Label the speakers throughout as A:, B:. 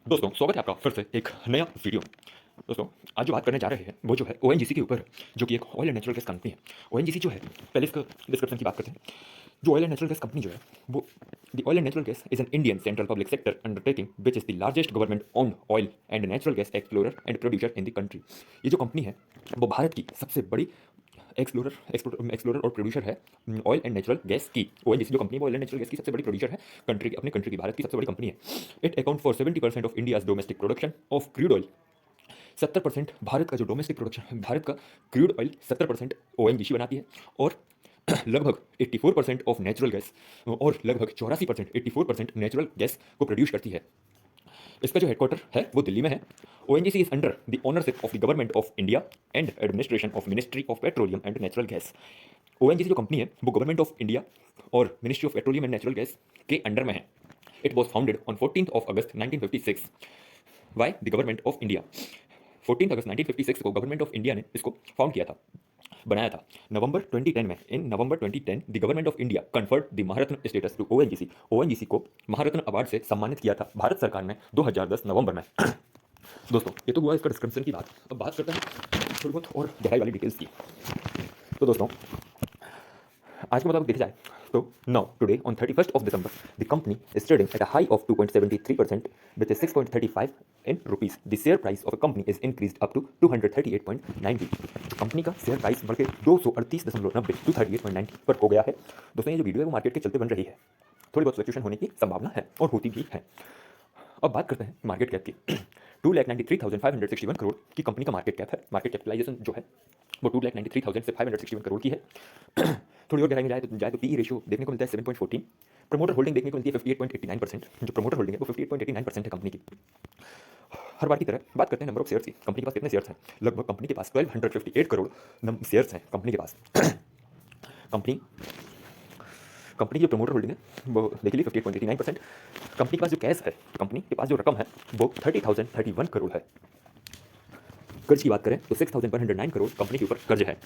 A: दोस्तों स्वागत है आपका फिर से एक नया वीडियो। दोस्तों आज जो बात करने जा रहे हैं वो जो है ओएनजीसी के ऊपर है, जो कि एक oil and natural gas company है। ओएनजीसी जो है, पहले इसका डिस्क्रिप्शन की बात करते हैं। जो oil and natural gas company जो है वो the oil and natural gas is an Indian central public sector undertaking which is the largest government owned oil and natural gas explorer and producer in the country. ये जो company है वो भारत की सबसे बड़ी एक्सप्लोरर और प्रोड्यूसर है oil and natural gas की। ओएनजीसी जो कंपनी है ऑयल एंड नेचुरल गैस की सबसे बड़ी प्रोड्यूसर है, अपने कंट्री की, भारत की सबसे बड़ी कंपनी है। It account for 70% of India's domestic production of crude oil. 70% Bharat का जो डोमेस्टिक प्रोडक्शन, भारत का क्रूड ऑयल 70% ओएनजीसी बनाती है, और लगभग 84% ऑफ नेचुरल गैस, और लगभग 84% 84% नेचुरल गैस को प्रोड्यूस करती है। इसका जो हेडक्वार्टर है वो दिल्ली में है। ONGC is under the ownership of the government of India and administration of ministry of petroleum and natural gas. ONGC जो कंपनी है वो गवर्नमेंट ऑफ इंडिया और ministry of petroleum and natural gas के under में है। It was founded on 14th of August 1956 by the government of India. 14 अगस्त 1956 को government of India ने इसको फाउंड किया था, बनाया था। नवंबर 2010 में, in November 2010 the government of India conferred the Maharatna status to ONGC. ONGC को महारत्न अवार्ड से सम्मानित किया था भारत सरकार ने 2010 नवंबर में। दोस्तों ये तो हुआ इसका डिस्क्रिप्शन की बात। अब बात करते हैं थोड़ी बहुत और गहराई वाली डिटेल्स की। तो दोस्तों आज के मुताबिक देखा जाए तो now today on 31st of December the company is trading at a high of 2.73% which is 6.35 in rupees. The share price of a company is increased up to 238.90। Company का शेयर प्राइस बढ़ के 238.90 238.90 पर हो गया है। दोस्तों ये जो वीडियो है वो मार्केट के चलते बन रही है, थोड़ी बहुत फ्लक्चुएशन होने की संभावना है और होती भी है। अब बात करते हैं मार्केट कैप की। 2,93,561 करोड़ की कंपनी का मार्केट कैप है। मार्केट कैपिटलाइजेशन जो है वो 2,93,561 करोड़ की है। थोड़ी और गहराई में जाए तो पीई रेशियो देखने को मिलता है 7.14। प्रमोटर होल्डिंग देखने को मिलती है 58.89%। जो प्रमोटर होल्डिंग है वो 58.89% है कंपनी की। हर बार की तरह बात करते हैं नंबर ऑफ शेयर्स की। कंपनी के पास कितने शेयर्स हैं? लगभग कंपनी के पास 1258 करोड़ शेयर्स हैं कंपनी के पास। कंपनी कंपनी की जो प्रमोटर होल्डिंग है वो देख लीजिए 58.89%। कंपनी के पास जो कैश है, कंपनी के पास जो रकम है वो 30,031 करोड़ है। कर्ज की बात करें तो 6,109 करोड़ कंपनी के ऊपर कर्ज है।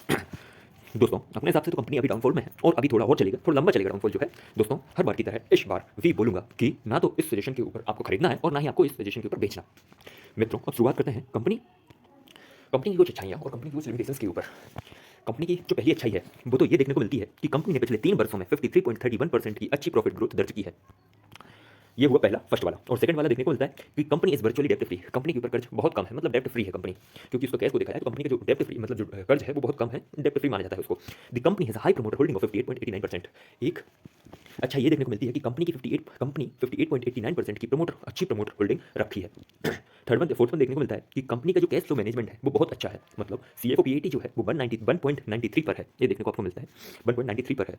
A: दोस्तों अपने हिसाब से तो कंपनी अभी डाउनफॉल में है और अभी थोड़ा और चलेगा, थोड़ा लंबा चलेगा डाउनफॉल जो है। दोस्तों हर बार की तरह इस बार भी बोलूंगा कि ना तो इस सजेशन के ऊपर आपको खरीदना है और ना ही आपको इस सजेशन के ऊपर बेचना। मित्रों अब शुरुआत करते हैं कंपनी की कुछ अच्छाइयाँ और कंपनी की कुछ लिमिटेशंस के ऊपर। कंपनी की जो पहली अच्छाई है वो तो ये देखने को मिलती है कि कंपनी ने पिछले 3 वर्षों में 53.31% की अच्छी प्रॉफिट ग्रोथ दर्ज की है। ये हुआ पहला, फर्स्ट वाला। और सेकंड वाला देखने को मिलता है कि कंपनी इज वर्चुअली डेप्ट फ्री। कंपनी के ऊपर कर्ज बहुत कम है, मतलब डेप्ट फ्री है कंपनी, क्योंकि उसको कैश को देखा है तो कंपनी का जो डेप्ट फ्री मतलब जो कर्ज है वो बहुत कम है, डेप्ट फ्री माना जाता है उसको। The company has high promoter holding of 58.89%। एक अच्छा ये देखने को मिलती है कि कंपनी 58.89% की अच्छी प्रमोटर होल्डिंग रखी है। फोर्थ वन देखने को मिलता है कि कंपनी का जो कैश फ्लो मैनेजमेंट है वो बहुत अच्छा है, मतलब सीएफओ पीएटी जो है वो 1.93 पर है। ये देखने को आपको मिलता है 1.93 पर है।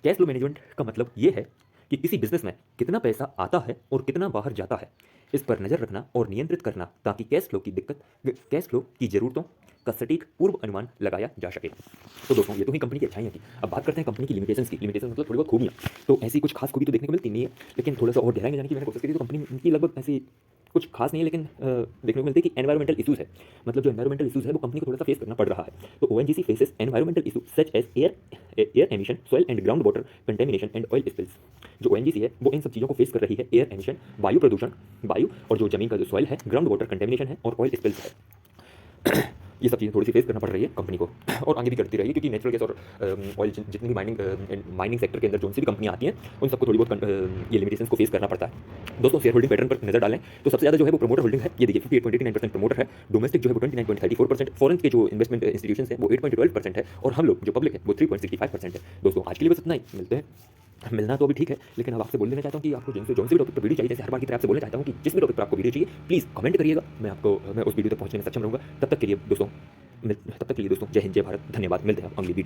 A: कैश फ्लो मैनेजमेंट का मतलब ये है कि किसी बिजनेस में कितना पैसा आता है और कितना बाहर जाता है, इस पर नजर रखना और नियंत्रित करना ताकि कैश फ्लो की जरूरतों का सटीक पूर्व अनुमान लगाया जा सके। तो दोस्तों ये तो ही कंपनी की अच्छाइयाँ की। अब बात करते हैं कंपनी की लिमिटेशंस की। लिमिटेशन मतलब थोड़ी बहुत खूबियाँ। तो ऐसी कुछ खास खूबी तो देखने को मिलती नहीं है, लेकिन थोड़ा सा और गहराई में जाने की मैंने कोशिश की तो कंपनी की लगभग ऐसी कुछ खास नहीं है, लेकिन देखने को मिलती है कि एनवायरमेंटल इशूज़ है, मतलब जो एनवायरमेंटल इशूज़ है वो कंपनी को थोड़ा सा फेस करना पड़ रहा है। तो ONGC faces environmental issue such as air emission, soil and ground water contamination and oil spills. जो ओएनजीसी है वो इन सब चीज़ों को फेस कर रही है। एयर एमिशन, वायु प्रदूषण, वायु और जो जमीन का जो सॉइल है, ग्राउंड वाटर कंटेमिनेशन है और ऑयल स्पिल्स है। ये सब चीज़ें थोड़ी सी फेस करना पड़ रही है कंपनी को, और आगे भी करती रहेगी, क्योंकि नेचुरल गैस और ऑयल जितनी भी माइनिंग सेक्टर के अंदर जो सी भी कंपनियाँ आती हैं उन सबको थोड़ी बहुत ये लिमिटेशंस को फेस करना पड़ता है। दोस्तों शेयर होल्डिंग पैटर्न पर नजर डालें तो सबसे ज़्यादा जो है वो प्रमोटर होल्डिंग है। ये देखिए 58.89% प्रमोटर है। डोमेस्टिक जो है वो 29.34%, फॉरेन के जो इन्वेस्टमेंट इंस्टीट्यूशन है वो 8.12% है, और हम लोग जो पब्लिक है वो 3.65% है। दोस्तों आज के लिए बस इतना ही। मिलते हैं, मिलना तो अभी ठीक है, लेकिन अब आपसे बोल देना चाहता हूँ कि आपको जो से भी टॉपिक पर वीडियो चाहिए, जैसे हर बार की तरह आपसे बोलना चाहता हूँ कि जिस भी टॉपिक पर आपको वीडियो चाहिए प्लीज़ कमेंट करिएगा, मैं उस वीडियो तक पहुँचने में सक्षम रहूँगा। तब तक के लिए दोस्तों जय हिंद, जय भारत, धन्यवाद। मिलते हैं अगली वीडियो।